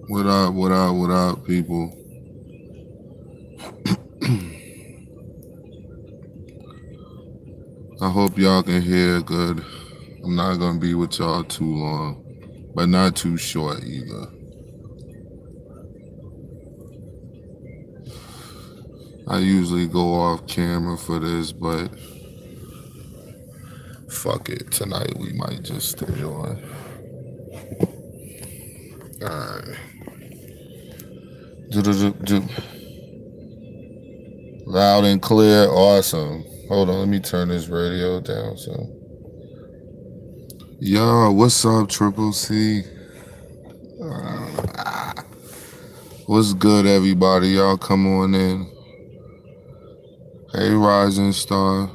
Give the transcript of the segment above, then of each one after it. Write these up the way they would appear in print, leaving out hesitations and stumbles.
What up, what up, what up, people? I hope y'all can hear good. I'm not gonna be with y'all too long, but not too short either. I usually go off camera for this, but fuck it. Tonight we might just stay on. Alright. Loud and clear, awesome. Hold on, let me turn this radio down so. Yo, what's up, Triple C? What's good, everybody? Y'all come on in. Hey, Rising Star.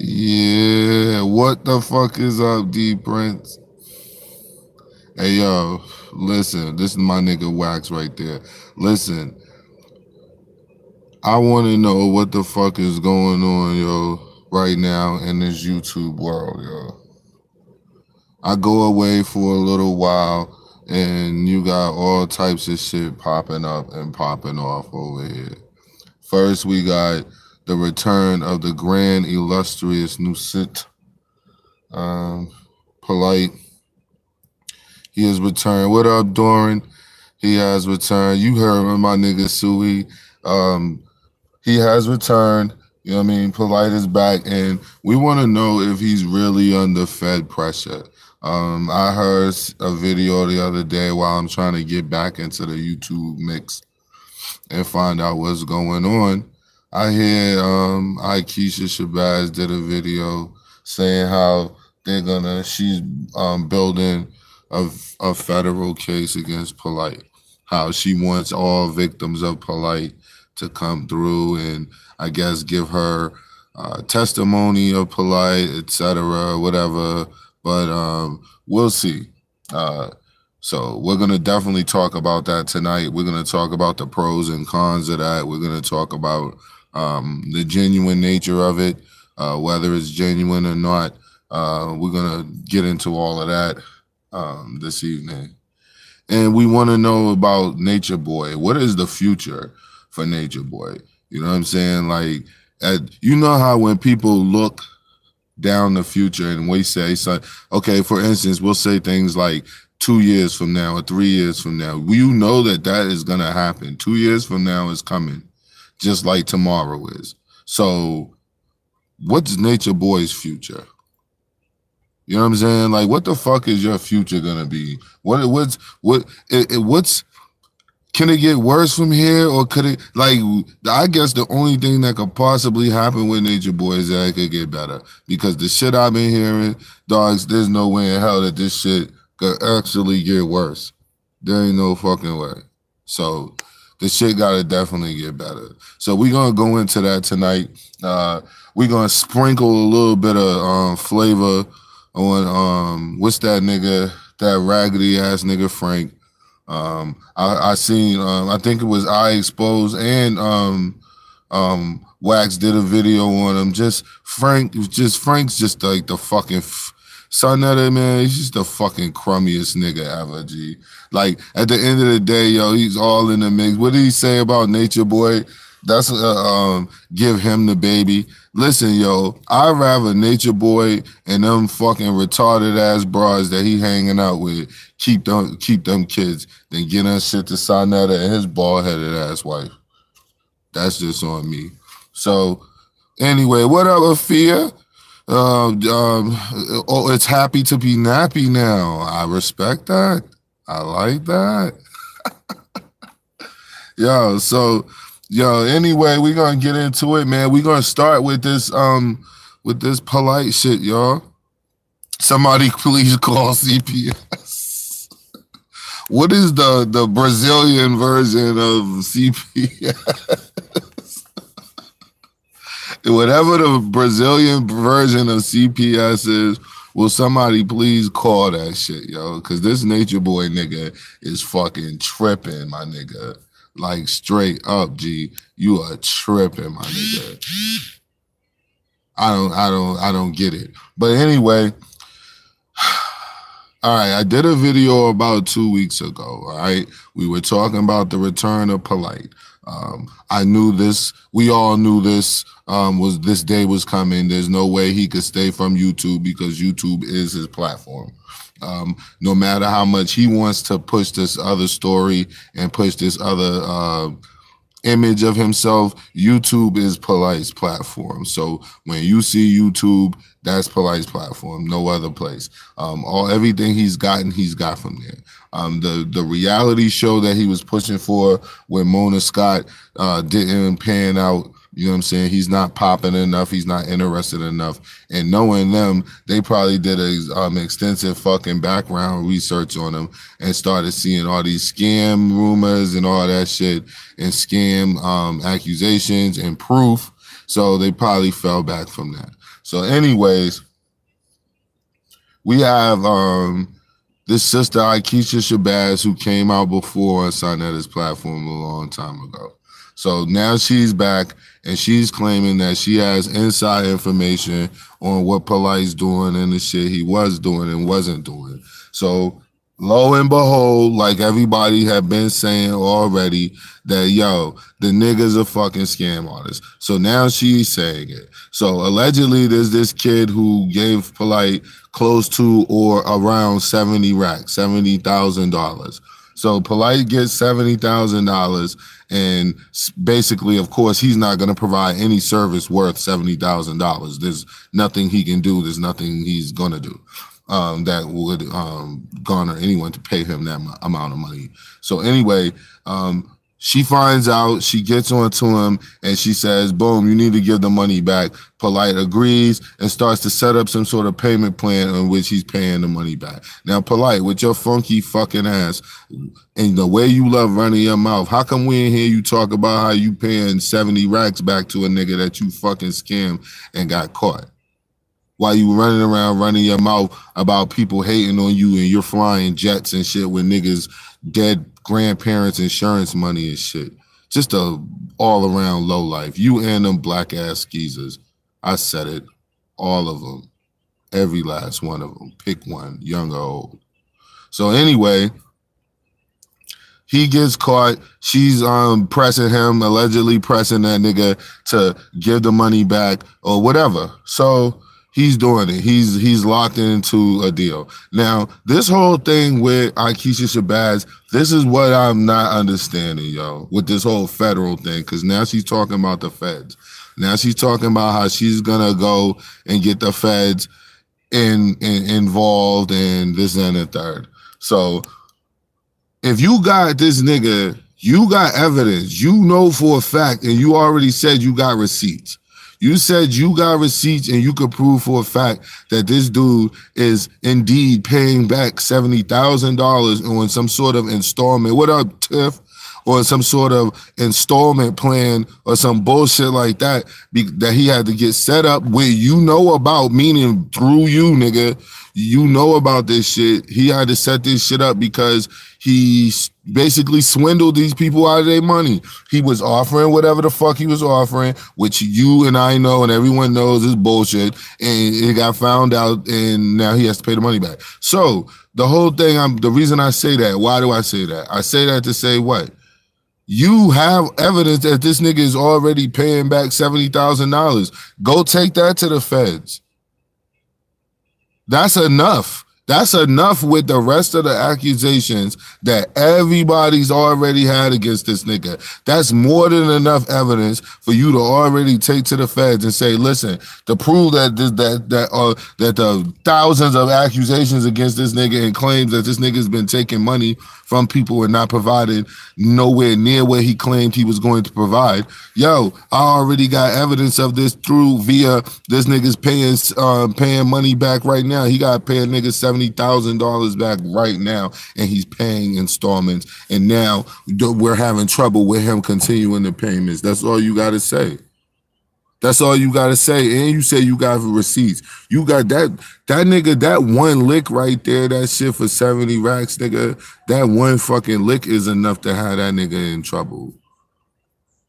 Yeah, what the fuck is up, D Prince? Hey, yo, listen, this is my nigga Wax right there. Listen, I want to know what the fuck is going on, yo, right now in this YouTube world, yo. I go away for a little while, and you got all types of shit popping up and popping off over here. First, we got the return of the grand illustrious Nusit Polight. He has returned. What up, Doran? He has returned. You heard him, my nigga Sui. He has returned. You know what I mean? Polight is back, and we want to know if he's really under Fed pressure. I heard a video the other day while I'm trying to get back into the YouTube mix and find out what's going on. I hear Akeisha Shabazz did a video saying how she's building a federal case against Polight, how she wants all victims of Polight to come through and I guess give her testimony of Polight, etc., whatever. But we'll see. So we're going to definitely talk about that tonight. We're going to talk about the pros and cons of that. We're going to talk about the genuine nature of it, whether it's genuine or not. We're going to get into all of that this evening. And we want to know about Nature Boy. What is the future for Nature Boy? You know what I'm saying? Like, you know how when people look down the future and we say, so, okay, for instance, we'll say things like 2 years from now or 3 years from now. You know that is going to happen. 2 years from now is coming, just like tomorrow is. So what's Nature Boy's future? You know what I'm saying? Like, what the fuck is your future gonna be? What's can it get worse from here, or could it, like, I guess the only thing that could possibly happen with Nature Boy is that it could get better. Because the shit I've been hearing, dogs, there's no way in hell that this shit could actually get worse. There ain't no fucking way. So the shit gotta definitely get better. So we're gonna go into that tonight. We're gonna sprinkle a little bit of flavor on what's that nigga, that raggedy ass nigga Frank. I seen I think it was I Exposed and Wax did a video on him. Frank's just like the fucking son of it, man. He's just the fucking crummiest nigga ever, G. Like, at the end of the day, yo, he's all in the mix. What did he say about Nature Boy? That's give him the baby. Listen, yo, I'd rather Nature Boy and them fucking retarded ass bras that he hanging out with keep them kids than get us shit to Sonetta and his bald headed ass wife. That's just on me. So anyway, what up, Afia? Oh, it's happy to be nappy now. I respect that. I like that. Yo, so. Yo, anyway, we're gonna get into it, man. We're gonna start with this Polight shit, y'all. Somebody please call CPS. What is the Brazilian version of CPS? Whatever the Brazilian version of CPS is, will somebody please call that shit, yo? Because this Nature Boy nigga is fucking tripping, my nigga. Like, straight up, G. You are tripping, my nigga. I don't get it. But anyway, all right, I did a video about 2 weeks ago. All right, we were talking about the return of Polight. I knew this. We all knew this was this day was coming. There's no way he could stay from YouTube because YouTube is his platform. No matter how much he wants to push this other story and push this other image of himself, YouTube is Polight's platform. So when you see YouTube, that's Polight's platform, no other place. Everything he's got from there. The reality show that he was pushing for with Mona Scott didn't pan out. You know what I'm saying? He's not popping enough. He's not interested enough. And knowing them, they probably did a extensive fucking background research on him and started seeing all these scam rumors and all that shit and scam accusations and proof. So they probably fell back from that. So anyways, we have this sister, Akeisha Shabazz, who came out before on Sonetta's platform a long time ago. So now she's back and she's claiming that she has inside information on what Polight's doing and the shit he was doing and wasn't doing. So lo and behold, like everybody had been saying already, that yo, the nigga's a fucking scam artist. So now she's saying it. So allegedly there's this kid who gave Polight close to or around 70 racks, $70,000. So Polight gets $70,000, and basically, of course, he's not going to provide any service worth $70,000. There's nothing he can do. There's nothing he's going to do that would garner anyone to pay him that amount of money. So anyway, she finds out, she gets onto him, and she says, boom, you need to give the money back. Polight agrees and starts to set up some sort of payment plan in which he's paying the money back. Now, Polight, with your funky fucking ass and the way you love running your mouth, how come we ain't hear you talk about how you paying 70 racks back to a nigga that you fucking scammed and got caught? While you running around running your mouth about people hating on you and you're flying jets and shit with niggas dead grandparents' insurance money and shit. Just a all-around low life. You and them black-ass skeezers. I said it. All of them. Every last one of them. Pick one, young or old. So anyway, he gets caught. She's pressing him, allegedly pressing that nigga to give the money back or whatever. So he's doing it. He's locked into a deal. Now, this whole thing with Akeisha Shabazz, this is what I'm not understanding, yo, with this whole federal thing, because now she's talking about the feds. Now she's talking about how she's going to go and get the feds involved in this and the third. So if you got this nigga, you got evidence, you know for a fact, and you already said you got receipts. You said you got receipts and you could prove for a fact that this dude is indeed paying back $70,000 on some sort of installment. What up, Tiff? Or some sort of installment plan or some bullshit like that that he had to get set up with, you know about, meaning through you, nigga. You know about this shit. He had to set this shit up because he basically swindled these people out of their money. He was offering whatever the fuck he was offering, which you and I know and everyone knows is bullshit, and it got found out, and now he has to pay the money back. So the whole thing, the reason I say that, why do I say that? I say that to say what? You have evidence that this nigga is already paying back $70,000. Go take that to the feds. That's enough. That's enough with the rest of the accusations that everybody's already had against this nigga. That's more than enough evidence for you to already take to the feds and say, listen, to prove that the thousands of accusations against this nigga and claims that this nigga's been taking money from people and not provided nowhere near where he claimed he was going to provide. Yo, I already got evidence of this via this nigga's paying money back right now. He got to pay a nigga $70,000 back right now, and he's paying installments. And now we're having trouble with him continuing the payments. That's all you got to say. That's all you got to say. And you say you got receipts. You got that nigga, that one lick right there, that shit for 70 racks, nigga. That one fucking lick is enough to have that nigga in trouble.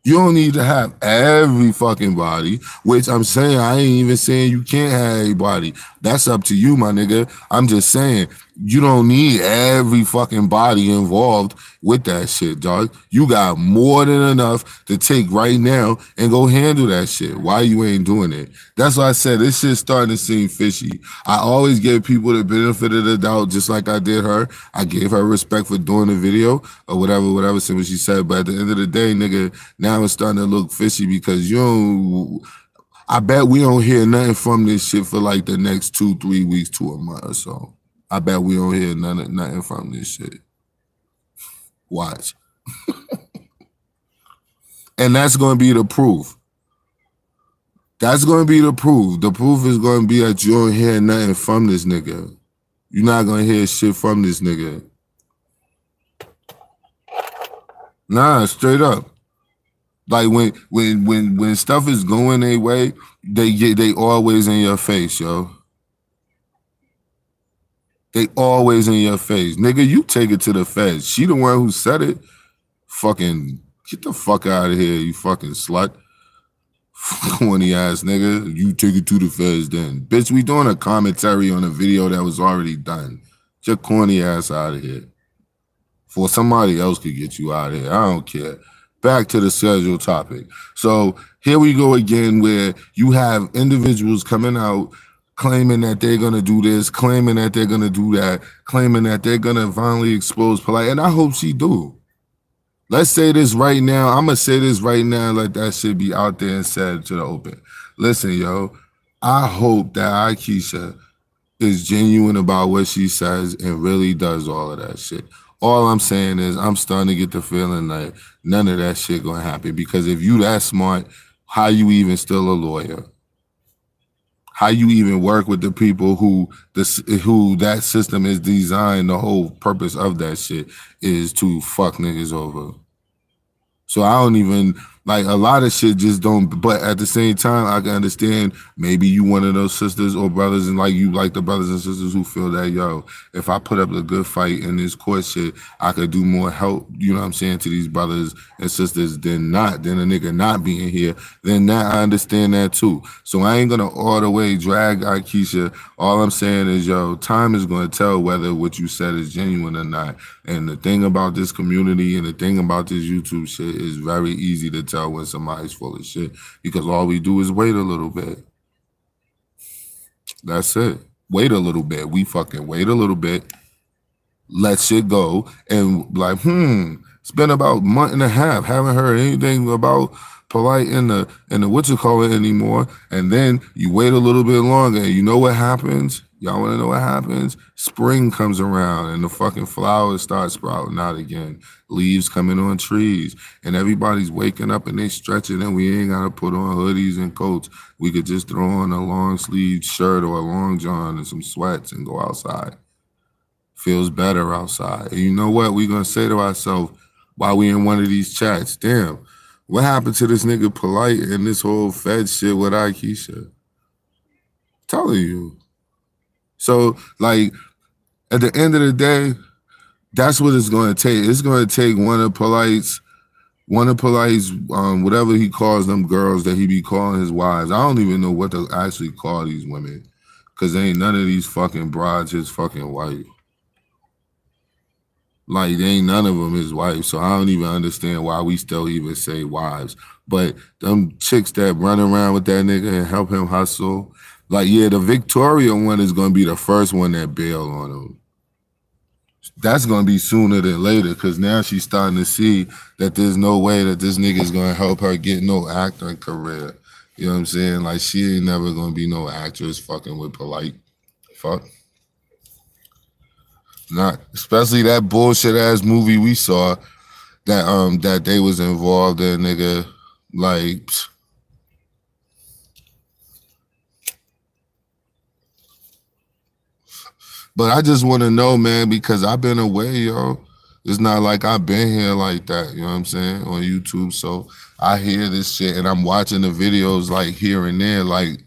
You don't need to have every fucking body, which I'm saying, I ain't even saying you can't have everybody. That's up to you, my nigga. I'm just saying, you don't need every fucking body involved with that shit, dog. You got more than enough to take right now and go handle that shit. Why you ain't doing it? That's why I said this shit's starting to seem fishy. I always give people the benefit of the doubt, just like I did her. I gave her respect for doing the video or whatever she said. But at the end of the day, nigga, now it's starting to look fishy because you don't. I bet we don't hear nothing from this shit for like the next 2-3 weeks to a month or so. I bet we don't hear nothing from this shit. Watch. And that's going to be the proof. That's going to be the proof. The proof is going to be that you don't hear nothing from this nigga. You're not going to hear shit from this nigga. Nah, straight up. Like when stuff is going their way, they always in your face, yo. They always in your face. Nigga, you take it to the feds. She the one who said it. Fucking get the fuck out of here, you fucking slut. Corny ass nigga. You take it to the feds then. Bitch, we doing a commentary on a video that was already done. Get your corny ass out of here. For somebody else could get you out of here. I don't care. Back to the scheduled topic. So here we go again where you have individuals coming out claiming that they're going to do this, claiming that they're going to do that, claiming that they're going to violently expose Polight. And I hope she do. Let's say this right now. I'm going to say this right now. Let that shit be out there and said to the open. Listen, yo, I hope that Akeisha is genuine about what she says and really does all of that shit. All I'm saying is I'm starting to get the feeling like none of that shit going to happen. Because if you that smart, how you even still a lawyer? How you even work with the people who that system is designed? The whole purpose of that shit is to fuck niggas over. So I don't even, like, a lot of shit just don't, but at the same time, I can understand maybe you one of those sisters or brothers, and like you like the brothers and sisters who feel that, yo, if I put up a good fight in this court shit, I could do more help, you know what I'm saying, to these brothers and sisters than a nigga not being here. Then that, I understand that too. So I ain't gonna all the way drag Akeisha. All I'm saying is, yo, time is gonna tell whether what you said is genuine or not. And the thing about this community and the thing about this YouTube shit is very easy to tell when somebody's full of shit because all we do is wait a little bit. That's it. Wait a little bit. We fucking wait a little bit, let shit go, and like, it's been about a month and a half. Haven't heard anything about Polight in the whatchamacallit anymore. And then you wait a little bit longer, and you know what happens? Y'all want to know what happens? Spring comes around, and the fucking flowers start sprouting out again. Leaves coming on trees, and everybody's waking up and they stretching, and we ain't got to put on hoodies and coats. We could just throw on a long sleeved shirt or a long john and some sweats and go outside. Feels better outside. And you know what? We're going to say to ourselves while we in one of these chats, damn, what happened to this nigga Polight and this whole Fed shit with Akeisha? Telling you. So, like, at the end of the day, that's what it's going to take. It's going to take one of Polight's, whatever he calls them girls that he be calling his wives. I don't even know what to actually call these women because ain't none of these fucking broads his fucking wife. Like, they ain't none of them his wife, so I don't even understand why we still even say wives. But them chicks that run around with that nigga and help him hustle, like, yeah, the Victoria one is going to be the first one that bail on him. That's going to be sooner than later because now she's starting to see that there's no way that this nigga is going to help her get no acting career. You know what I'm saying? Like, she ain't never going to be no actress fucking with Polight. Fuck. Not, especially that bullshit ass movie we saw that they was involved in, nigga. Like, but I just want to know, man, because I've been away, yo. It's not like I've been here like that, you know what I'm saying, on YouTube. So I hear this shit and I'm watching the videos like here and there. Like,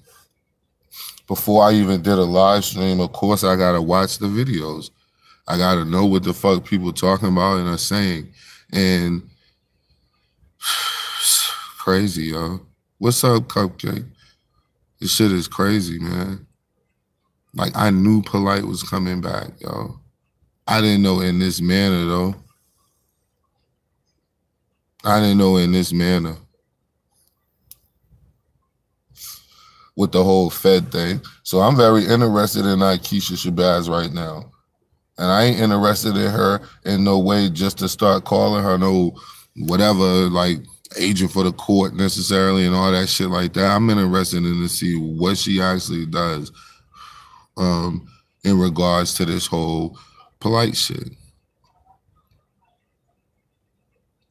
before I even did a live stream, of course, I got to watch the videos. I got to know what the fuck people talking about and are saying. And crazy, yo. What's up, Cupcake? This shit is crazy, man. Like, I knew Polight was coming back, yo. I didn't know in this manner, though. I didn't know in this manner. With the whole Fed thing. So I'm very interested in Keisha Shabazz right now. And I ain't interested in her in no way just to start calling her no whatever, like, agent for the court necessarily and all that shit like that. I'm interested in to see what she actually does in regards to this whole Polight shit.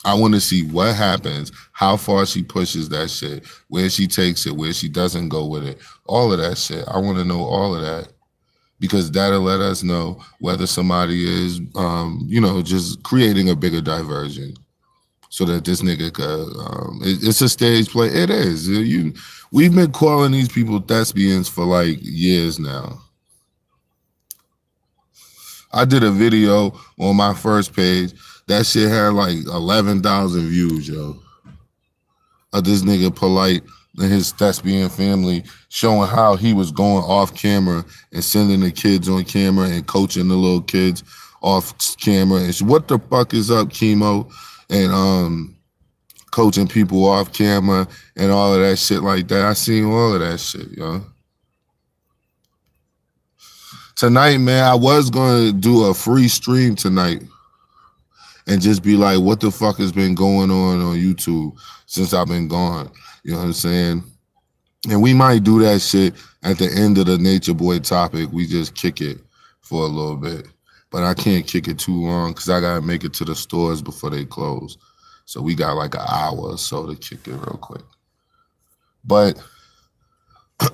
I want to see what happens, how far she pushes that shit, where she takes it, where she doesn't go with it, all of that shit. I want to know all of that because that'll let us know whether somebody is, you know, just creating a bigger diversion so that this nigga could, it's a stage play. It is. We've been calling these people thespians for like years now. I did a video on my first page. That shit had like 11,000 views, yo. Of this nigga Polight and his thespian family showing how he was going off camera and sending the kids on camera and coaching the little kids off camera. And what the fuck is up, Chemo? And coaching people off camera and all of that shit like that. I seen all of that shit, yo. Tonight, man, I was going to do a free stream tonight and just be like, what the fuck has been going on YouTube since I've been gone? You know what I'm saying? And we might do that shit at the end of the Nature Boy topic. We just kick it for a little bit. But I can't kick it too long because I got to make it to the stores before they close. So we got like an hour or so to kick it real quick. But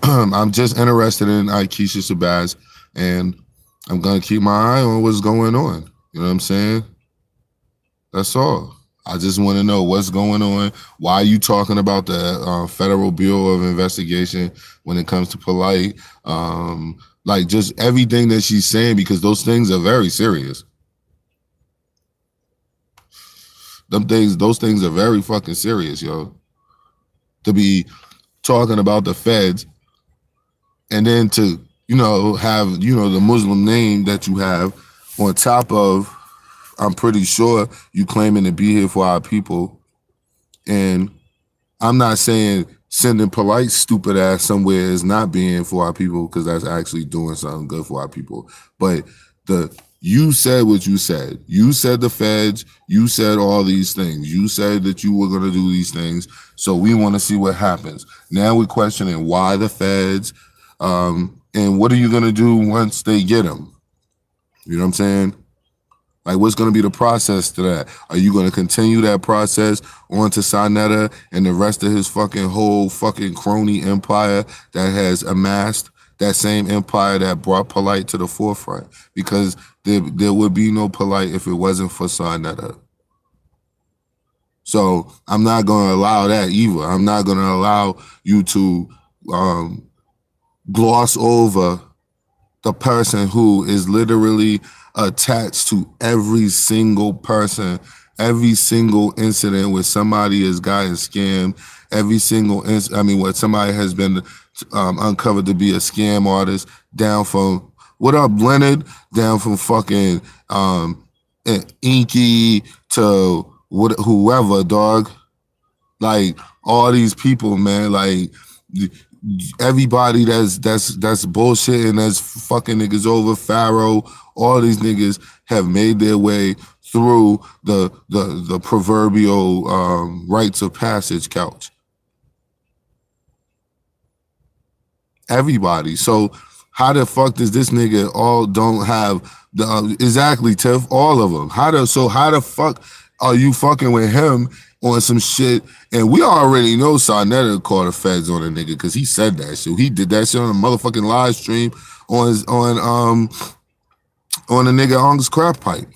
I'm just interested in Keisha Shabazz, and I'm going to keep my eye on what's going on. You know what I'm saying? That's all. I just want to know what's going on. Why are you talking about the Federal Bureau of Investigation when it comes to Polight? Like just everything that she's saying, because those things are very serious. Those things are very fucking serious, yo. To be talking about the feds and then to, you know, have, you know, the Muslim name that you have on top of, I'm pretty sure you claiming to be here for our people. And I'm not saying sending Polight stupid ass somewhere is not being for our people, because that's actually doing something good for our people. But you said what you said. You said the feds. You said all these things. You said that you were going to do these things. So we want to see what happens. Now we're questioning why the feds, and what are you going to do once they get them? You know what I'm saying? Like, what's going to be the process to that? Are you going to continue that process on to Sarnetta and the rest of his whole fucking crony empire that has amassed that same empire that brought Polight to the forefront? Because there would be no Polight if it wasn't for Sarnetta. So I'm not going to allow that either. I'm not going to allow you to gloss over the person who is literally attached to every single person, every single incident where somebody has gotten scammed, every single where somebody has been uncovered to be a scam artist, down from, what up, Leonard, down from fucking Inky to whoever, dog. Like, all these people, man, like, everybody that's bullshit and that's fucking niggas over, Pharaoh, all these niggas have made their way through the proverbial rites of passage couch. Everybody. So how the fuck does this nigga all don't have the exactly, Tiff, all of them? How the fuck are you fucking with him on some shit? And we already know Sarnetta called the feds on a nigga because he said that shit. He did that shit on a motherfucking live stream on a nigga on his crap pipe.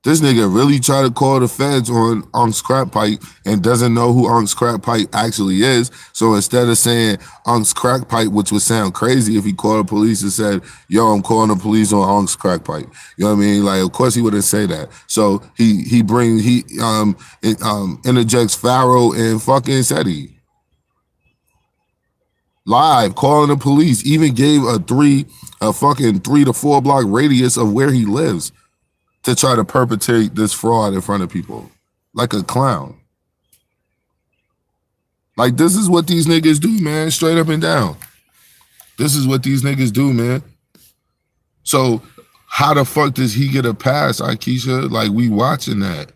This nigga really try to call the feds on Unk's crack pipe and doesn't know who Unk's crack pipe actually is. So instead of saying Unk's crack pipe, which would sound crazy if he called the police and said, yo, I'm calling the police on Unk's crack pipe. You know what I mean? Like, of course he wouldn't say that. So he interjects Pharaoh and fucking Seti. Live, calling the police, even gave a fucking 3 to 4 block radius of where he lives to try to perpetrate this fraud in front of people. Like a clown. Like, this is what these niggas do, man, straight up and down. This is what these niggas do, man. So, how the fuck does he get a pass, Akeisha? Like, we watching that.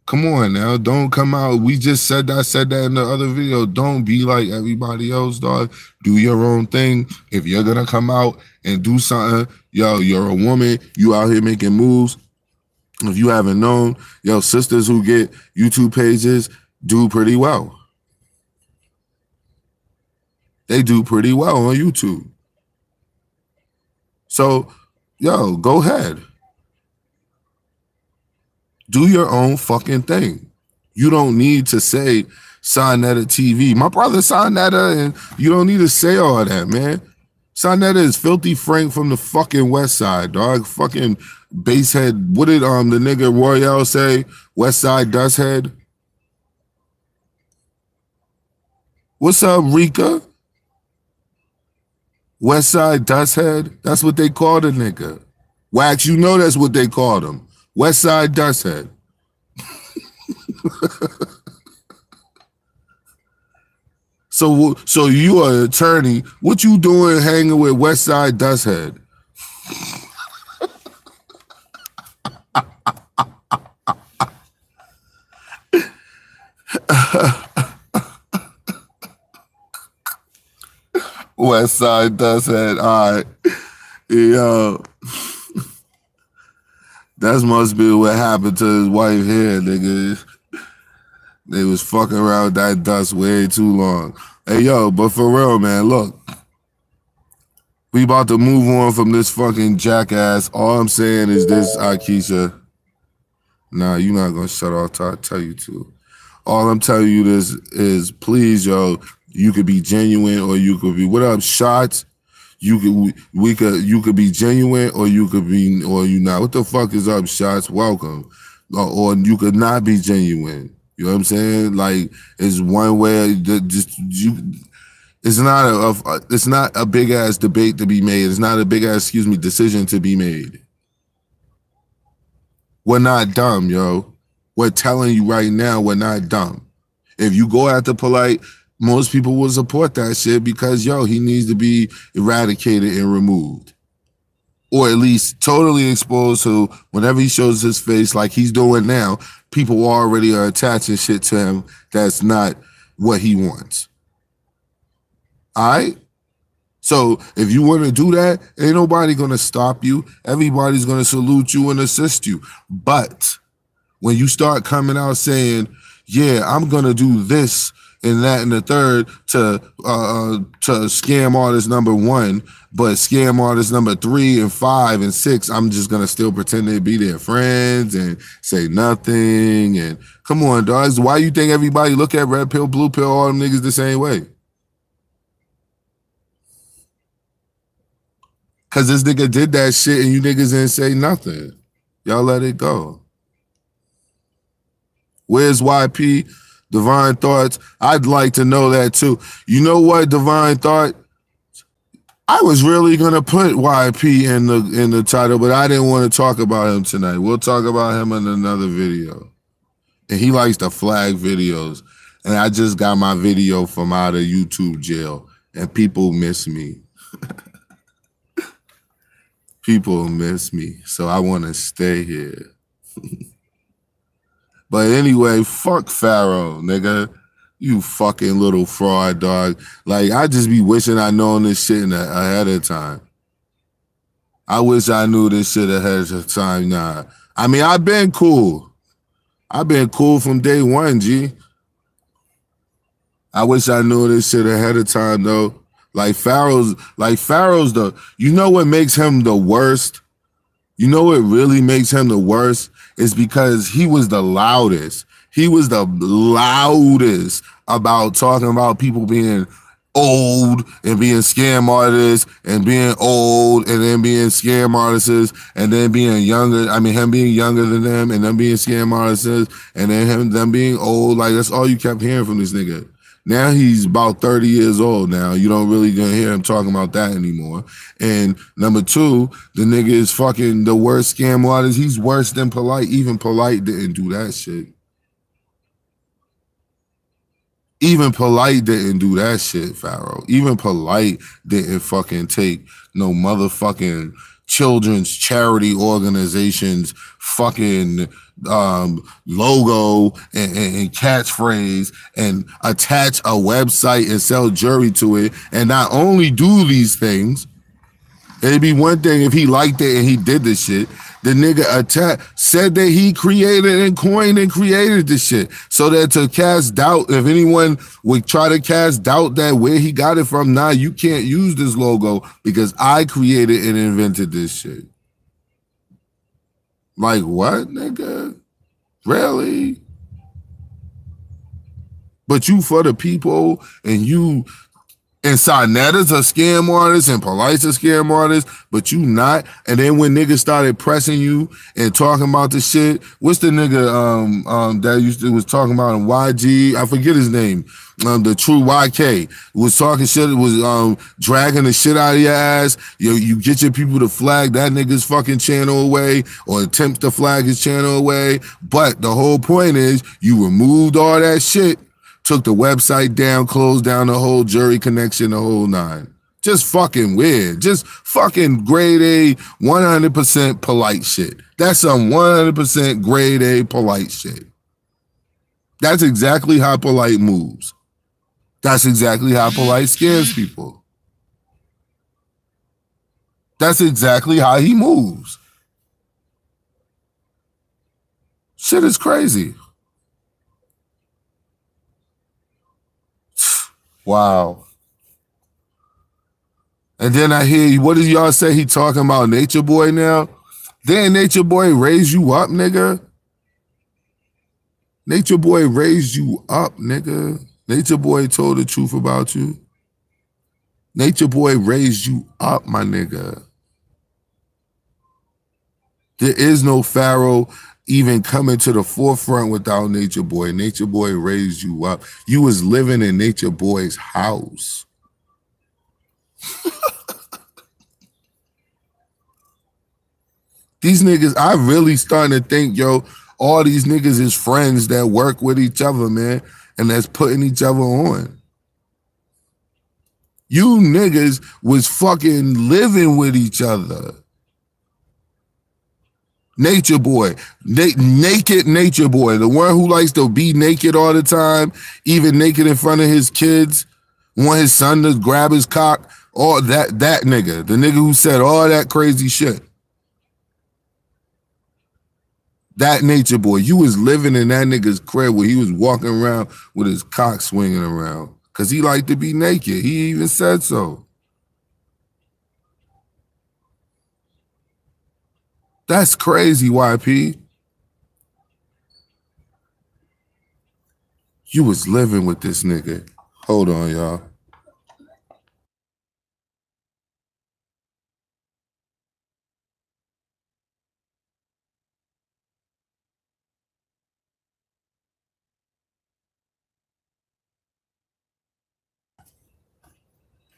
Come on now, don't come out. We just said that in the other video. Don't be like everybody else, dog. Do your own thing. If you're gonna come out and do something, yo, you're a woman, you out here making moves. If you haven't known, yo, sisters who get YouTube pages do pretty well. They do pretty well on YouTube. So, yo, go ahead. Do your own fucking thing. You don't need to say Sonetta TV. My brother Sonetta, and you don't need to say all that, man. Sonetta is Filthy Frank from the fucking West Side, dog. Fucking basehead. What did the nigga Royale say? West Side Dust Head. What's up, Rika? West Side Dust Head. That's what they call the nigga. Wax, you know that's what they called him. West Side Dust Head. So you are an attorney. What you doing hanging with West Side Dust Head? West Side Dust Head. All right. Yo. That must be what happened to his wife here, nigga. They was fucking around with that dust way too long. Hey, yo, but for real, man, look. We about to move on from this fucking jackass. All I'm saying is this, Akeisha. Nah, you're not going to shut off till I tell you to. All I'm telling you this is, please, yo, you could be genuine or you could be, what up, shots? You could be genuine or you could be, or you not. What the fuck is up, shots? Welcome. Or you could not be genuine. You know what I'm saying? Like, it's one way it's not a big ass debate to be made. It's not a big ass, decision to be made. We're not dumb, yo. We're telling you right now, we're not dumb. If you go after Polight, most people will support that shit because, yo, he needs to be eradicated and removed. Or at least totally exposed so whenever he shows his face like he's doing now, people already are attaching shit to him that's not what he wants. All right? So if you want to do that, ain't nobody going to stop you. Everybody's going to salute you and assist you. But when you start coming out saying, yeah, I'm going to do this and that and the third to scam artist number 1, but scam artist number 3 and 5 and 6, I'm just gonna still pretend to be their friends and say nothing. And come on, dogs, why you think everybody look at red pill, blue pill, all them niggas the same way? Cause this nigga did that shit and you niggas didn't say nothing. Y'all let it go. Where's YP? Divine Thoughts, I'd like to know that too. You know what, Divine Thought? I was really gonna put YP in the title, but I didn't want to talk about him tonight. We'll talk about him in another video. And he likes to flag videos. And I just got my video from out of YouTube jail, and people miss me. People miss me, so I want to stay here. But anyway, fuck Pharaoh, nigga. You fucking little fraud, dog. Like, I just be wishing I known this shit ahead of time. I wish I knew this shit ahead of time. Nah. I mean, I've been cool. I've been cool from day one, G. I wish I knew this shit ahead of time, though. Pharaoh's the, you know what makes him the worst? You know what really makes him the worst is because he was the loudest. He was the loudest about talking about people being old and being scam artists and being old and then being scam artists and then being younger. I mean, him being younger than them and them being scam artists and then them being old. Like, that's all you kept hearing from this nigga. Now he's about 30 years old now. You don't really gonna hear him talking about that anymore. And number two, the nigga is fucking the worst scam artist. He's worse than Polight. Even Polight didn't do that shit. Even Polight didn't do that shit, Pharaoh. Even Polight didn't fucking take no motherfucking children's charity organizations fucking logo and catchphrase and attach a website and sell jewelry to it and not only do these things. It'd be one thing if he liked it and he did this shit. The nigga said that he created and coined and created this shit. So that to cast doubt, if anyone would try to cast doubt that where he got it from, nah, you can't use this logo because I created and invented this shit. Like, what, nigga? Really? But you for the people and you... And Sinetta's a scam artist and Polight's a scam artist, but you not. And then when niggas started pressing you and talking about the shit, what's the nigga that was talking about in YG? I forget his name. The true YK was talking shit, was dragging the shit out of your ass. You get your people to flag that nigga's fucking channel away or attempt to flag his channel away. But the whole point is you removed all that shit. Took the website down, closed down the whole jury connection, the whole nine. Just fucking weird. Just fucking grade A, 100% Polight shit. That's some 100% grade A Polight shit. That's exactly how Polight moves. That's exactly how Polight scares people. That's exactly how he moves. Shit is crazy. Wow. And then I hear you, what does y'all say he talking about Nature Boy now? Then Nature Boy raised you up, nigga. Nature Boy raised you up, nigga. Nature Boy told the truth about you. Nature Boy raised you up, my nigga. There is no Pharaoh even coming to the forefront without Nature Boy. Nature Boy raised you up. You was living in Nature Boy's house. These niggas, I really starting to think, yo, all these niggas is friends that work with each other, man, and that's putting each other on. You niggas was fucking living with each other. Nature Boy, naked Nature Boy, the one who likes to be naked all the time, even naked in front of his kids, want his son to grab his cock, all that nigga, the nigga who said all that crazy shit. That Nature Boy, you was living in that nigga's crib where he was walking around with his cock swinging around because he liked to be naked. He even said so. That's crazy, YP. You was living with this nigga. Hold on, y'all.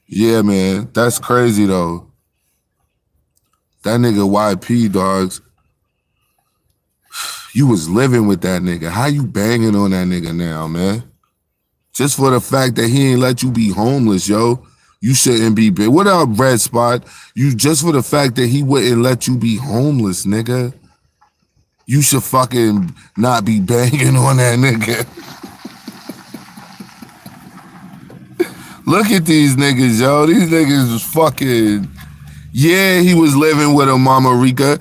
Yeah, man. That's crazy, though. That nigga YP, dogs. You was living with that nigga. How you banging on that nigga now, man? Just for the fact that he ain't let you be homeless, yo. You shouldn't be big. What up, Red Spot? You just for the fact that he wouldn't let you be homeless, nigga. You should fucking not be banging on that nigga. Look at these niggas, yo. These niggas was fucking... Yeah, he was living with a Mama Rika.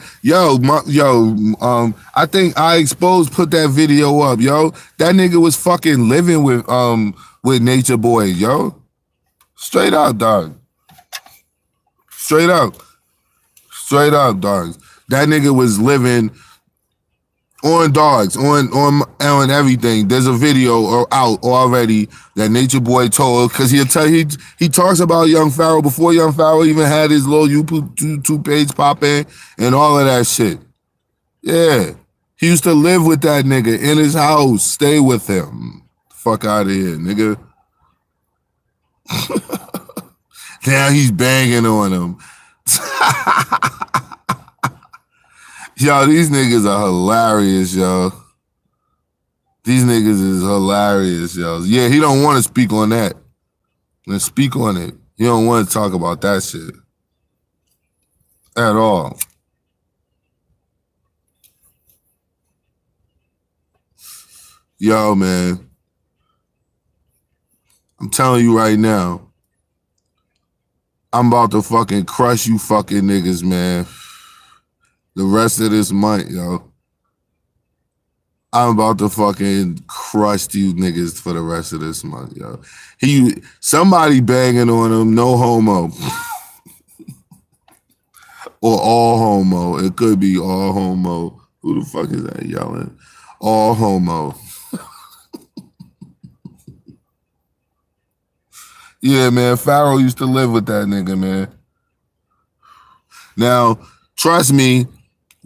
I think I Exposed put that video up, yo. That nigga was fucking living with Nature Boy, yo. Straight up, dog. Straight up. Straight up, dogs. That nigga was living on dogs, on everything. There's a video out already that Nature Boy told, because he talks about Young Pharaoh before Young Pharaoh even had his little YouTube page pop in and all of that shit. Yeah. He used to live with that nigga in his house, stay with him. Fuck out of here, nigga. Now he's banging on him. Yo, these niggas are hilarious, yo. These niggas is hilarious, yo. Yeah, he don't want to speak on that. Let's speak on it. He don't want to talk about that shit at all. Yo, man. I'm telling you right now, I'm about to fucking crush you fucking niggas, man. The rest of this month, yo. I'm about to fucking crush you niggas for the rest of this month, yo. Somebody banging on him, no homo. Or all homo. It could be all homo. Who the fuck is that yelling? All homo. Yeah, man, Pharaoh used to live with that nigga, man. Now, trust me,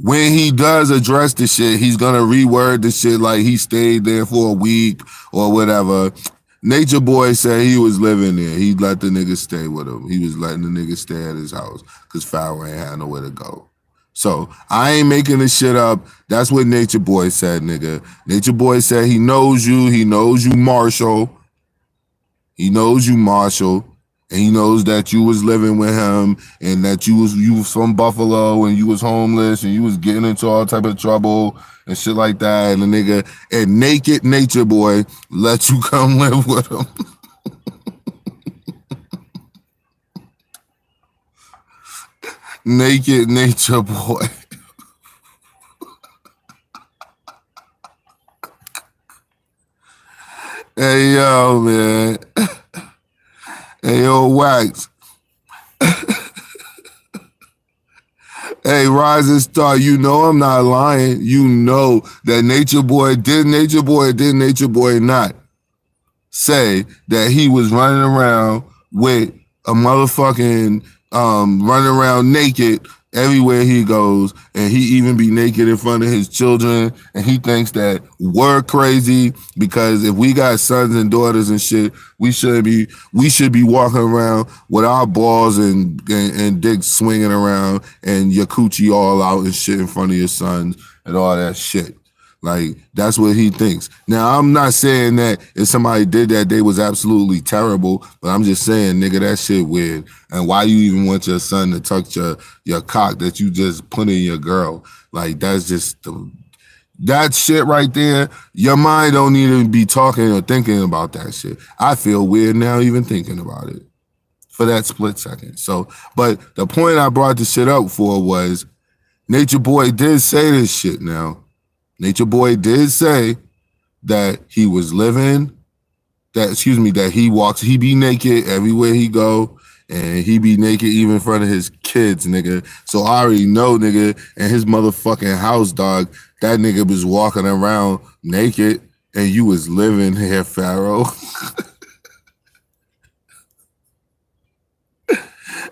when he does address the shit, he's gonna reword the shit like he stayed there for a week or whatever. Nature Boy said he was living there. He let the nigga stay with him. He was letting the nigga stay at his house because Pharaoh ain't had nowhere to go. So I ain't making this shit up. That's what Nature Boy said, nigga. Nature Boy said he knows you. He knows you, Marshall. He knows you, Marshall. And he knows that you was living with him and that you was from Buffalo and you was homeless and you was getting into all type of trouble and shit like that. And the nigga, and naked Nature Boy let you come live with him. Naked Nature Boy. Hey, yo, man. Hey, yo, Wax. Hey, Rising Star, you know I'm not lying. You know that Nature Boy did Nature Boy not say that he was running around with a motherfucking, running around naked everywhere he goes, and he even be naked in front of his children, and he thinks that we're crazy because if we got sons and daughters and shit, we should be walking around with our balls and dicks swinging around and your coochie all out and shit in front of your sons and all that shit. Like, that's what he thinks. Now, I'm not saying that if somebody did that, they was absolutely terrible, but I'm just saying, nigga, that shit weird. And why you even want your son to touch your cock that you just put in your girl? Like, that's just, that shit right there, your mind don't need to be talking or thinking about that shit. I feel weird now even thinking about it for that split second. So, but the point I brought this shit up for was Nature Boy did say this shit now. Nature Boy did say that he was living, that he be naked everywhere he go, and he be naked even in front of his kids, nigga. So I already know, nigga, in his motherfucking house, dog, that nigga was walking around naked, and you was living here, Pharaoh.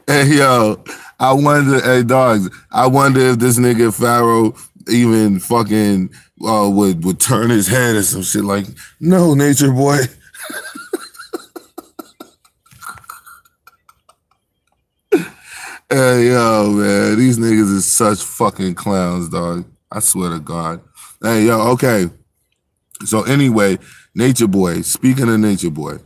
Hey, yo, I wonder, hey, dogs, I wonder if this nigga Pharaoh even fucking would turn his head or some shit like, no, Nature Boy. Hey, yo, man, these niggas is such fucking clowns, dog. I swear to God. Hey, yo, okay. So anyway, Nature Boy, speaking of Nature Boy,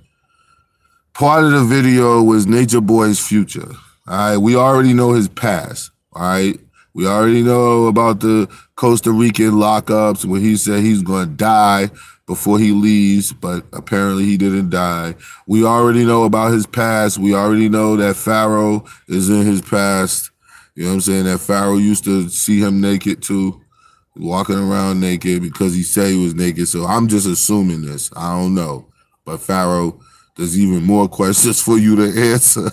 part of the video was Nature Boy's future. All right, we already know his past. All right, we already know about the Costa Rican lockups when he said he's going to die before he leaves, but apparently he didn't die. We already know about his past. We already know that Pharaoh is in his past. You know what I'm saying? That Pharaoh used to see him naked too, walking around naked because he said he was naked. So I'm just assuming this. I don't know. But Pharaoh, there's even more questions for you to answer.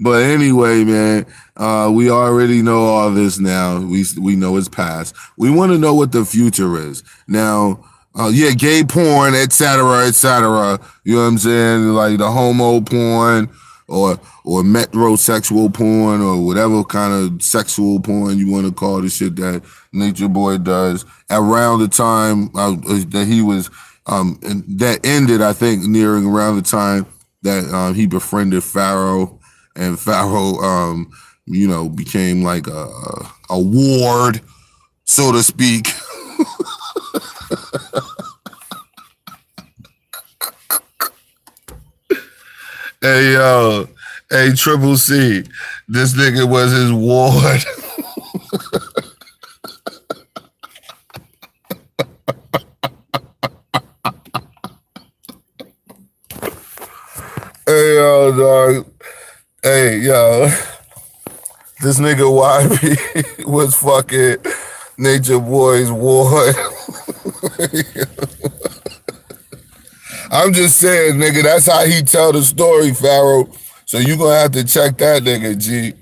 But anyway, man, we already know all this now. We know it's past. We want to know what the future is. Now, yeah, gay porn, etc., etc. You know what I'm saying? Like the homo porn or metrosexual porn or whatever kind of sexual porn you want to call the shit that Nature Boy does. Around the time that he was, that ended, I think, nearing around the time that he befriended Pharaoh, and Pharaoh, you know, became like a ward, so to speak. Hey, yo, hey, Triple C, this nigga was his ward. Hey, yo, dog. Hey, yo, this nigga YB was fucking Nature Boy's ward. I'm just saying, nigga, that's how he tell the story, Pharaoh. So you gonna have to check that nigga, G.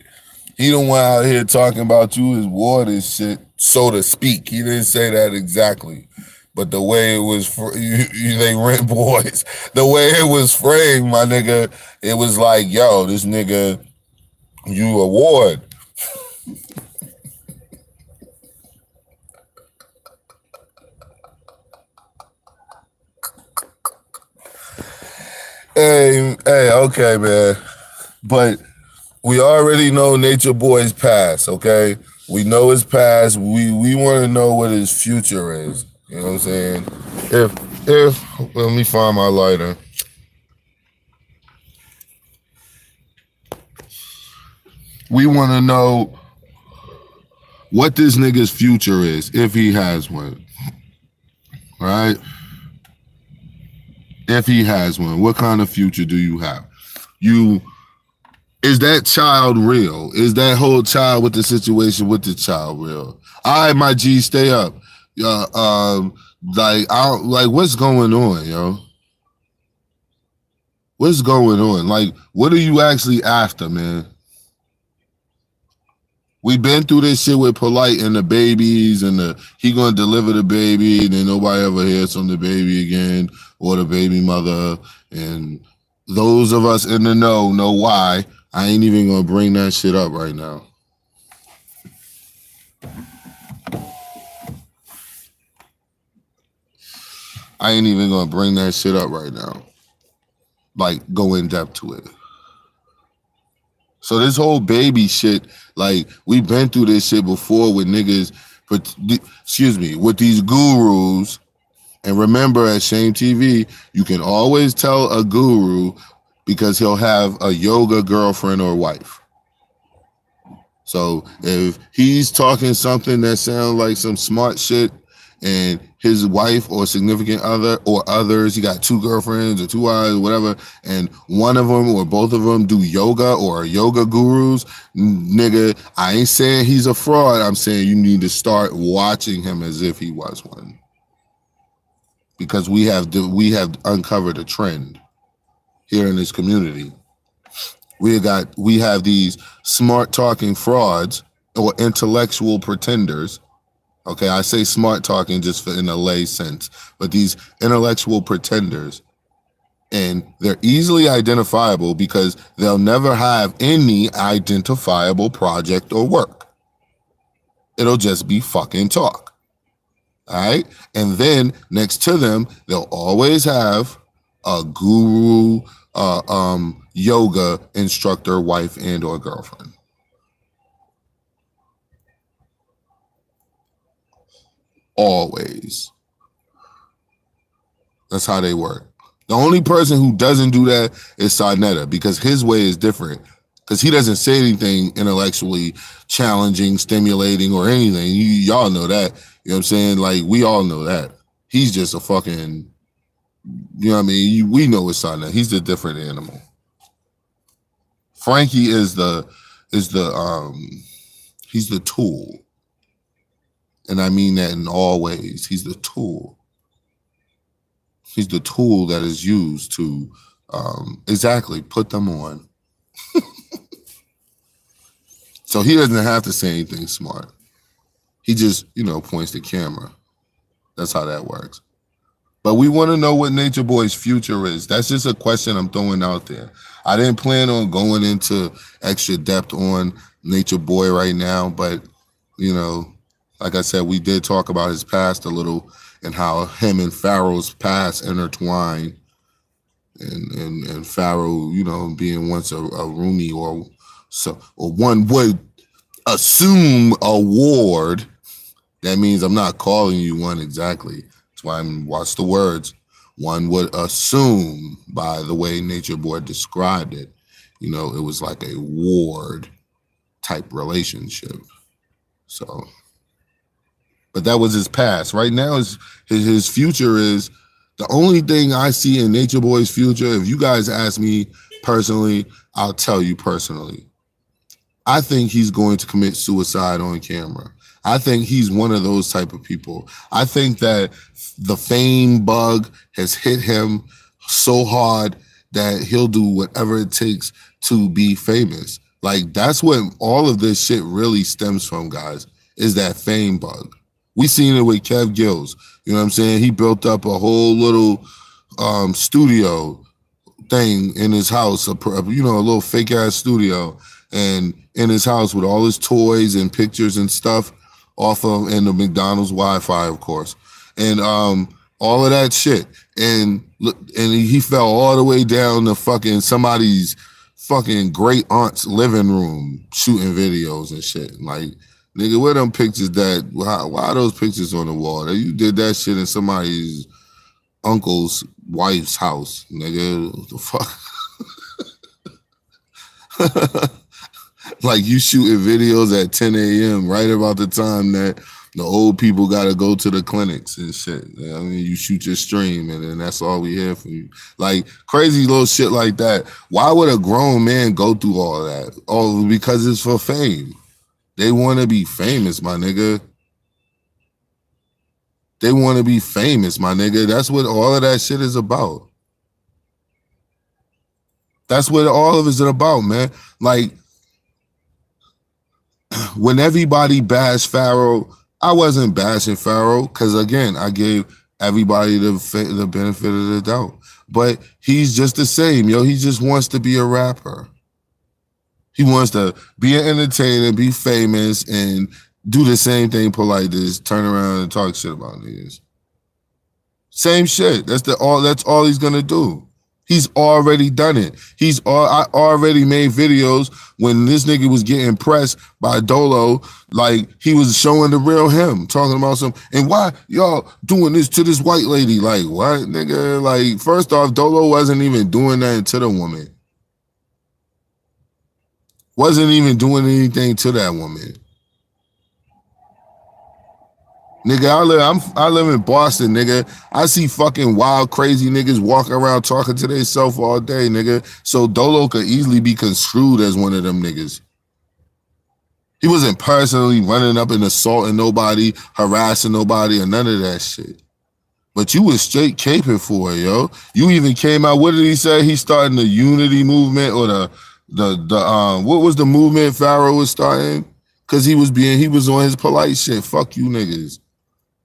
He the one out here talking about you his ward and shit, so to speak. He didn't say that exactly. But the way it was, they rent boys. The way it was framed, my nigga, it was like, yo, this nigga, you a ward. Hey, okay, man. But we already know Nature Boy's past, okay? We know his past. We want to know what his future is. You know what I'm saying? If let me find my lighter. We want to know what this nigga's future is, if he has one. Right? If he has one, what kind of future do you have? Is that child real? Is that whole child with the situation with the child real? All right, my G, stay up. Like what's going on, yo? What's going on? Like, what are you actually after, man? We've been through this shit with Polight and the babies and he gonna deliver the baby and then nobody ever hears from the baby again or the baby mother. And those of us in the know why. I ain't even gonna bring that shit up right now. I ain't even gonna bring that shit up right now. Like, go in depth to it. So this whole baby shit, like, we've been through this shit before with niggas, with these gurus. And remember, at Shame TV, you can always tell a guru because he'll have a yoga girlfriend or wife. So if he's talking something that sounds like some smart shit and his wife or significant other or others, he got 2 girlfriends or 2 wives or whatever, and one of them or both of them do yoga or are yoga gurus, nigga, I ain't saying he's a fraud. I'm saying you need to start watching him as if he was one. Because we have uncovered a trend here in this community. We have these smart talking frauds or intellectual pretenders. Okay, I say smart talking just in a lay sense, but these intellectual pretenders, and they're easily identifiable because they'll never have any identifiable project or work. It'll just be fucking talk. All right, and then next to them, they'll always have a guru, yoga instructor, wife and or girlfriend. Always. That's how they work. The only person who doesn't do that is Sarnetta because his way is different. Because he doesn't say anything intellectually challenging, stimulating, or anything. Y'all know that. You know what I'm saying? Like, we all know that. He's just a fucking, you know what I mean? We know it's Sarnetta. He's a different animal. Frankie he's the tool. And I mean that in all ways. He's the tool. He's the tool that is used to exactly put them on. So he doesn't have to say anything smart. He just, points the camera. That's how that works. But we want to know what Nature Boy's future is. That's just a question I'm throwing out there. I didn't plan on going into extra depth on Nature Boy right now, but, like I said, we did talk about his past a little and how him and Pharaoh's past intertwine. And Pharaoh, being once a roomie or one would assume a ward. That means I'm not calling you one exactly. That's why watch the words. One would assume, by the way Nature Boy described it, it was like a ward type relationship. So, but that was his past. Right now, his future is the only thing I see in Nature Boy's future. If you guys ask me personally, I'll tell you personally. I think he's going to commit suicide on camera. I think he's one of those type of people. I think that the fame bug has hit him so hard that he'll do whatever it takes to be famous. Like, that's what all of this shit really stems from, guys, is that fame bug. We seen it with Kev Gills. You know what I'm saying? He built up a whole little studio thing in his house, a little fake ass studio, and in his house with all his toys and pictures and stuff off of, and the McDonald's Wi-Fi, of course, and all of that shit. And he fell all the way down to fucking somebody's fucking great aunt's living room shooting videos and shit. Like, nigga, where them pictures why are those pictures on the wall? You did that shit in somebody's uncle's wife's house, nigga. What the fuck? Like, you shooting videos at 10 a.m. right about the time that the old people got to go to the clinics and shit. I mean, you shoot your stream and then that's all we hear from you. Like, crazy little shit like that. Why would a grown man go through all that? Oh, because it's for fame. They want to be famous, my nigga. They want to be famous, my nigga. That's what all of that shit is about. That's what all of it is about, man. Like, when everybody bashed Pharaoh, I wasn't bashing Pharaoh because, again, I gave everybody the benefit of the doubt. But he's just the same, yo. He just wants to be a rapper. He wants to be an entertainer, be famous, and do the same thing Polight does, turn around and talk shit about niggas. Same shit. That's all he's gonna do. He's already done it. I already made videos when this nigga was getting pressed by Dolo, like he was showing the real him, talking about and why y'all doing this to this white lady? Like, what, nigga? Like, first off, Dolo wasn't even doing that to the woman. Wasn't even doing anything to that woman. Nigga, I live in Boston, nigga. I see fucking wild, crazy niggas walking around talking to themselves all day, nigga. So Dolo could easily be construed as one of them niggas. He wasn't personally running up and assaulting nobody, harassing nobody, or none of that shit. But you was straight caping for it, yo. You even came out, what did he say? He's starting the unity movement, or what was the movement Pharaoh was starting? Because he was on his Polight shit. Fuck you niggas.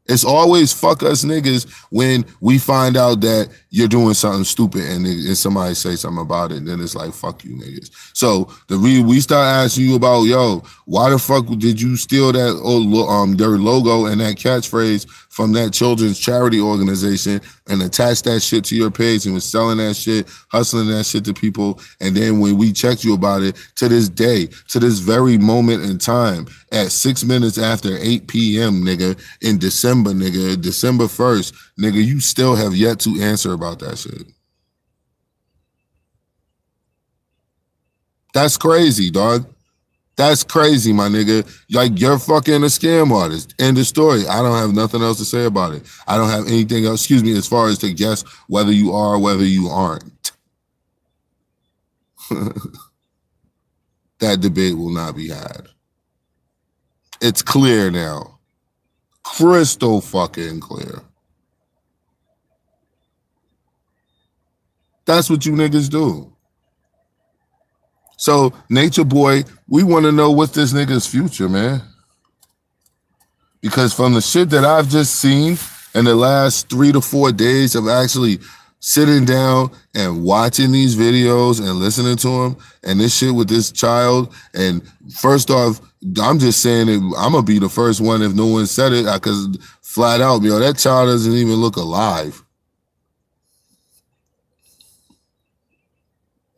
It's always fuck us niggas when we find out that you're doing something stupid and somebody say something about it, and then it's like, fuck you niggas. So we start asking you about, yo, why the fuck did you steal that their logo and that catchphrase from that children's charity organization and attach that shit to your page and was selling that shit, hustling that shit to people, and then when we checked you about it, to this day, to this very moment in time, at 6 minutes after 8 p.m., nigga, in December, nigga, December 1st, nigga, you still have yet to answer about that shit. That's crazy, dog. That's crazy, my nigga. Like, you're fucking a scam artist. End of story. I don't have nothing else to say about it. I don't have anything else, as far as to guess whether you are or whether you aren't. That debate will not be had. It's clear now. Crystal fucking clear. That's what you niggas do. So, Nature Boy, we want to know what's this nigga's future, man. Because from the shit that I've just seen in the last 3 to 4 days of actually sitting down and watching these videos and listening to them and this shit with this child. And first off, I'm just saying it, I'm going to be the first one if no one said it, because flat out, yo, that child doesn't even look alive.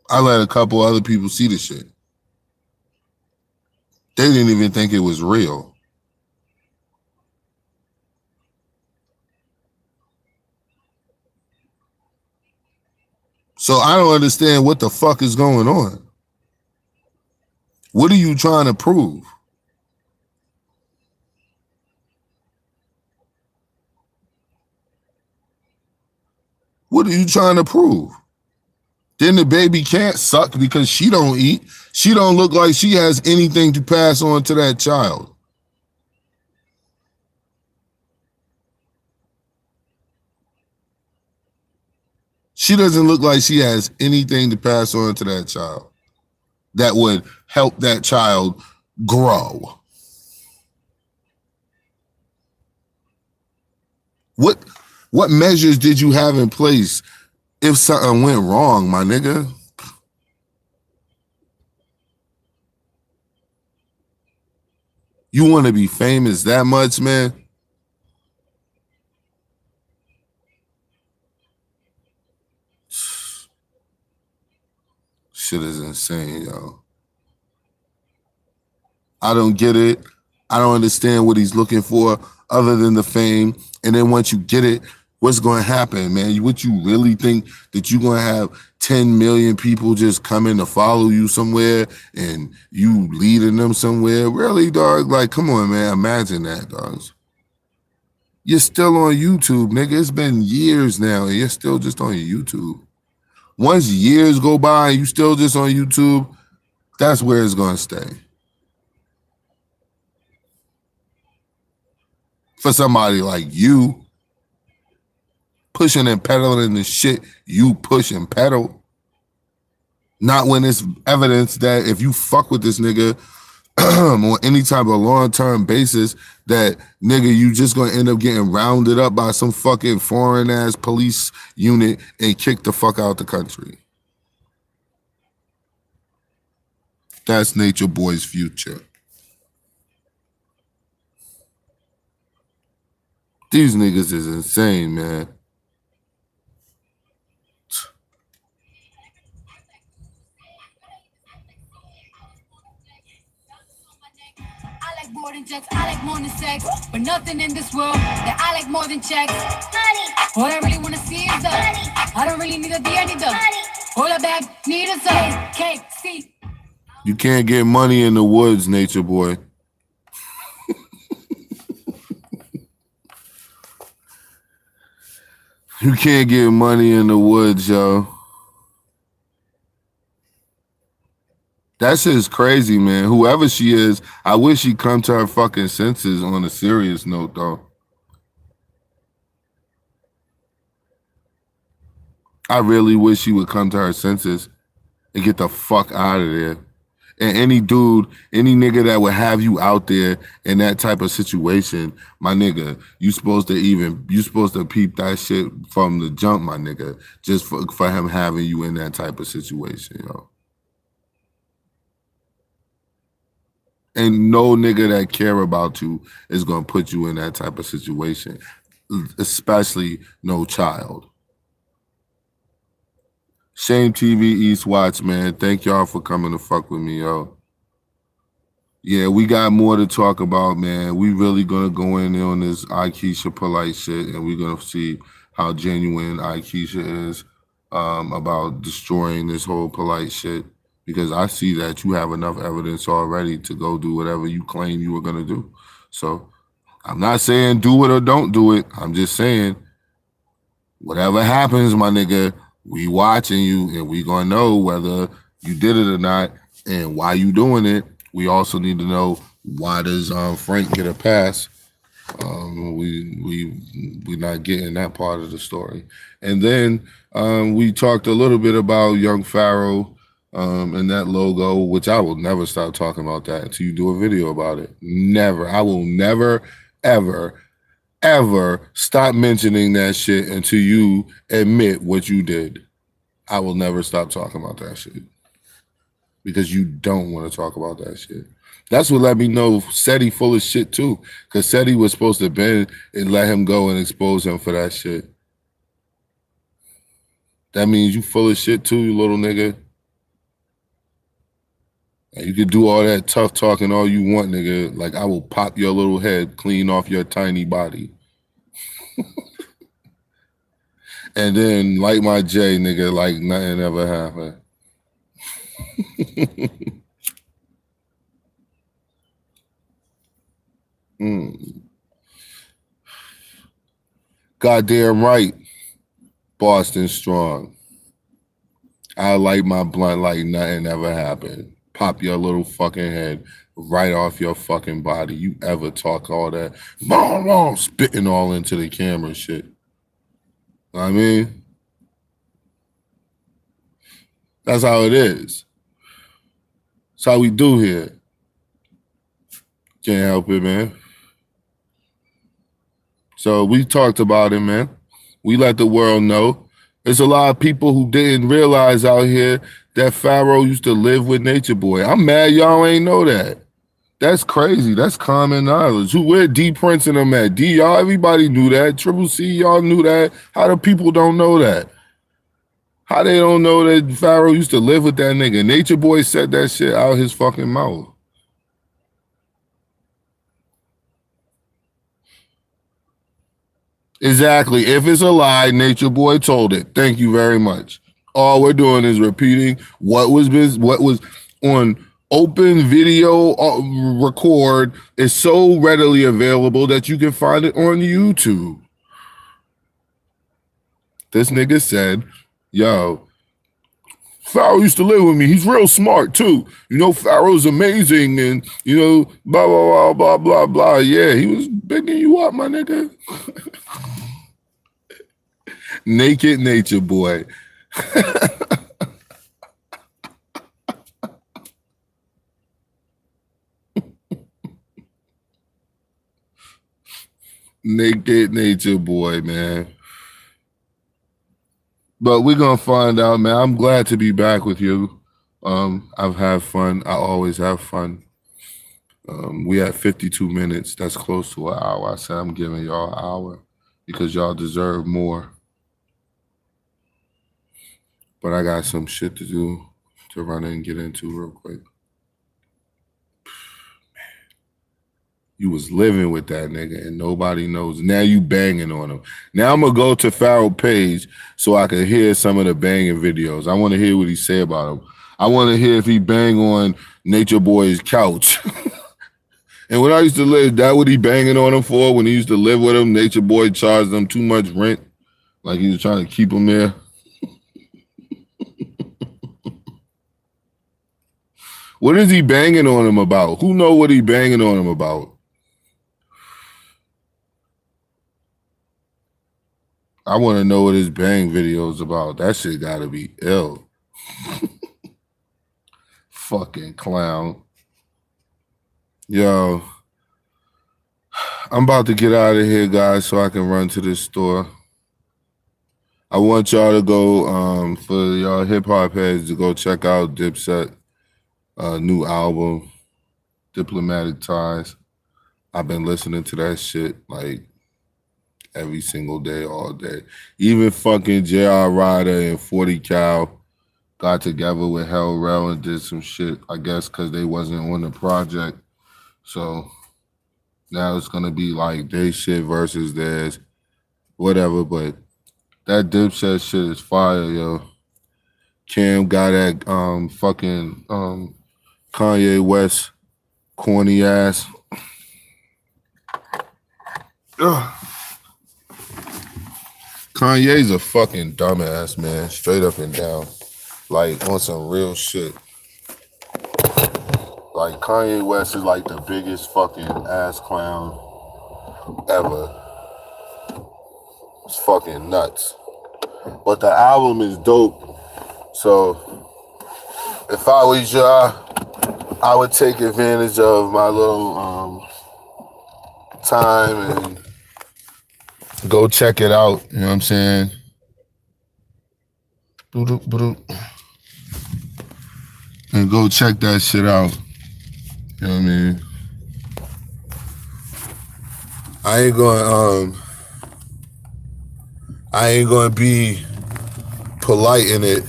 I let a couple other people see the shit. They didn't even think it was real. So I don't understand what the fuck is going on. What are you trying to prove? What are you trying to prove? Then the baby can't suck because she don't eat. She don't look like she has anything to pass on to that child. She doesn't look like she has anything to pass on to that child that would help that child grow. What measures did you have in place if something went wrong, my nigga? You want to be famous that much, man? Shit is insane, yo. I don't get it. I don't understand what he's looking for other than the fame. And then once you get it, what's going to happen, man? What you really think that you're going to have 10 million people just coming to follow you somewhere and you leading them somewhere? Really, dog? Like, come on, man. Imagine that, dogs. You're still on YouTube, nigga. It's been years now, and you're still just on YouTube. Once years go by and you still just on YouTube, that's where it's going to stay. For somebody like you, pushing and peddling the shit you push and peddle. Not when it's evidence that if you fuck with this nigga on any type of long-term basis, that nigga, you just gonna end up getting rounded up by some fucking foreign-ass police unit and kicked the fuck out the country. That's Nature Boy's future. These niggas is insane, man. More than checks, I like more than sex, but nothing in this world that I like more than checks. Honey, what I really wanna see is the honey. I don't really need a D, I need the honey. All I bag need is a cake, see. You can't get money in the woods, Nature Boy. You can't get money in the woods, yo. That shit is crazy, man. Whoever she is, I wish she'd come to her fucking senses on a serious note, though. I really wish she would come to her senses and get the fuck out of there. And any dude, any nigga that would have you out there in that type of situation, my nigga, you supposed to peep that shit from the jump, my nigga, just for him having you in that type of situation, yo. And no nigga that care about you is going to put you in that type of situation, especially no child. Shame TV East Watch, man. Thank y'all for coming to fuck with me, yo. Yeah, we got more to talk about, man. We really going to go in there on this Akeisha Polight shit, and we're going to see how genuine Akeisha is about destroying this whole Polight shit. Because I see that you have enough evidence already to go do whatever you claim you were going to do. So I'm not saying do it or don't do it. I'm just saying whatever happens, my nigga, we watching you and we going to know whether you did it or not and why you doing it. We also need to know, why does Frank get a pass? We're not getting that part of the story. And then we talked a little bit about young Pharaoh. And that logo, which I will never stop talking about that until you do a video about it. Never. I will never, ever, ever stop mentioning that shit until you admit what you did. I will never stop talking about that shit because you don't want to talk about that shit. That's what let me know Seti full of shit too, because Seti was supposed to bend and let him go and expose him for that shit. That means you full of shit too, you little nigga. And you can do all that tough talking all you want, nigga. Like, I will pop your little head clean off your tiny body. And then light my J, nigga, like nothing ever happened. Goddamn right, Boston strong. I light my blunt like nothing ever happened. Pop your little fucking head right off your fucking body. You ever talk all that, spitting all into the camera shit. Know what I mean? That's how it is. That's how we do here. Can't help it, man. So we talked about it, man. We let the world know. There's a lot of people who didn't realize out here that Pharaoh used to live with Nature Boy. I'm mad y'all ain't know that. That's crazy. That's common knowledge. Where D Prince and them at? D, y'all, everybody knew that. Triple C, y'all knew that. How the people don't know that? How they don't know that Pharaoh used to live with that nigga? Nature Boy said that shit out his fucking mouth. Exactly. If it's a lie, Nature Boy told it. Thank you very much. All we're doing is repeating what was on open video record is so readily available that you can find it on YouTube. This nigga said, yo, Pharaoh used to live with me. He's real smart too. You know, Pharaoh's amazing and, you know, blah, blah, blah, blah, blah, blah. Yeah, he was bigging you up, my nigga. Naked Nature Boy. Naked Nature Boy, man. But we're going to find out, man. I'm glad to be back with you. I've had fun. I always have fun. We had 52 minutes. That's close to an hour. I said I'm giving y'all an hour because y'all deserve more. But I got some shit to do to run and get into real quick. You was living with that nigga and nobody knows. Now you banging on him. Now I'm going to go to Pharaoh page so I can hear some of the banging videos. I want to hear what he say about him. I want to hear if he bang on Nature Boy's couch. And when I used to live, that what he banging on him for? When he used to live with him, Nature Boy charged him too much rent. Like he was trying to keep him there. What is he banging on him about? Who know what he banging on him about? I want to know what his bang video is about. That shit got to be ill. Fucking clown. Yo, I'm about to get out of here, guys, so I can run to this store. I want y'all to go, for y'all hip-hop heads, to go check out Dipset. New album, Diplomatic Ties. I've been listening to that shit like every single day, all day. Even fucking J.R. Ryder and 40 Cal got together with Hell Rel and did some shit, I guess, because they wasn't on the project. So now it's going to be like they shit versus theirs, whatever. But that Dipset shit is fire, yo. Cam got that fucking Kanye West corny ass. Ugh. Kanye's a fucking dumbass, man. Straight up and down. Like, on some real shit. Like, Kanye West is like the biggest fucking ass clown ever. It's fucking nuts. But the album is dope. So if I was y'all, I would take advantage of my little time and go check it out. You know what I'm saying? And go check that shit out. You know what I mean? I ain't gonna be polite in it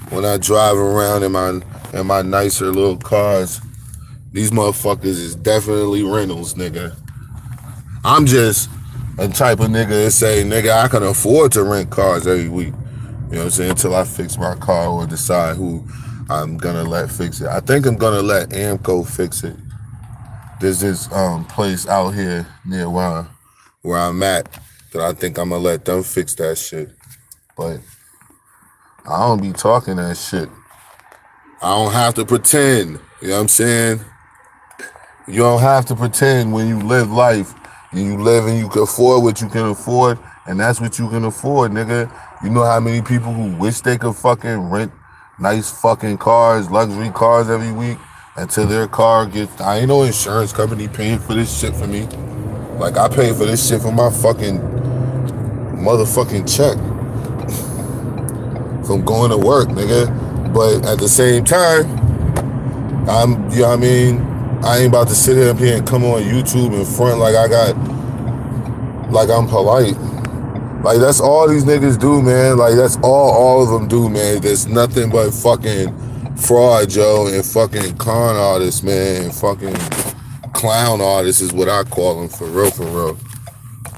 when I drive around in my nicer little cars. These motherfuckers is definitely rentals, nigga. I'm just a type of nigga that say, nigga, I can afford to rent cars every week. You know what I'm saying? Until I fix my car or decide who I'm gonna let fix it. I think I'm gonna let Amco fix it. There's this place out here near where I'm at that I think I'm gonna let them fix that shit. But I don't be talking that shit. I don't have to pretend. You know what I'm saying? You don't have to pretend when you live life and you live and you can afford what you can afford, and that's what you can afford, nigga. You know how many people who wish they could fucking rent nice fucking cars, luxury cars every week until their car gets... I ain't no insurance company paying for this shit for me. Like, I pay for this shit for my fucking motherfucking check from going to work, nigga. But at the same time, you know what I mean? I ain't about to sit here and come on YouTube and front like I'm polite. Like, that's all these niggas do, man. Like, that's all of them do, man. There's nothing but fucking fraud, Joe, and fucking con artists, man, and fucking clown artists is what I call them, for real.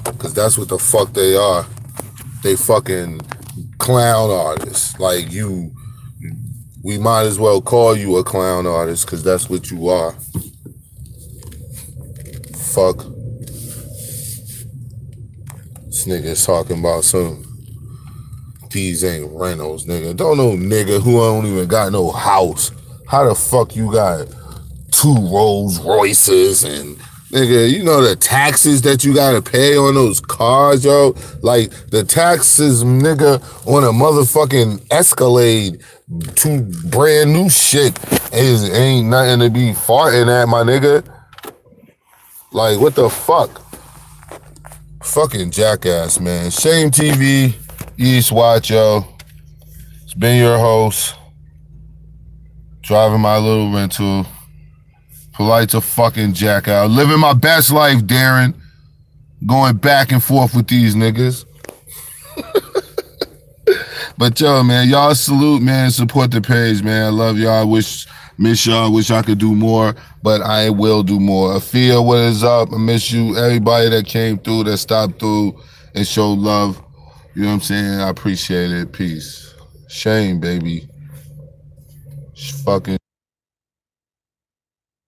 Because that's what the fuck they are. They fucking clown artists. Like, we might as well call you a clown artist, because that's what you are. Fuck. This nigga's talking about these ain't rentals, nigga. Don't know nigga who don't even got no house. How the fuck you got 2 Rolls Royces and nigga, you know the taxes that you gotta pay on those cars, yo? Like, the taxes, nigga, on a motherfucking Escalade, 2 brand new shit ain't nothing to be farting at, my nigga. Like, what the fuck? Fucking jackass, man. Shame TV, East Watch, yo. It's been your host. Driving my little rental. Polight to fucking jackass. Living my best life, Darren. Going back and forth with these niggas. But yo, man, y'all salute, man. Support the page, man. I love y'all. Miss y'all. Wish I could do more, but I will do more. Afia, what is up? I miss you. Everybody that came through, that stopped through and showed love. You know what I'm saying? I appreciate it. Peace. Shame, baby. Fucking.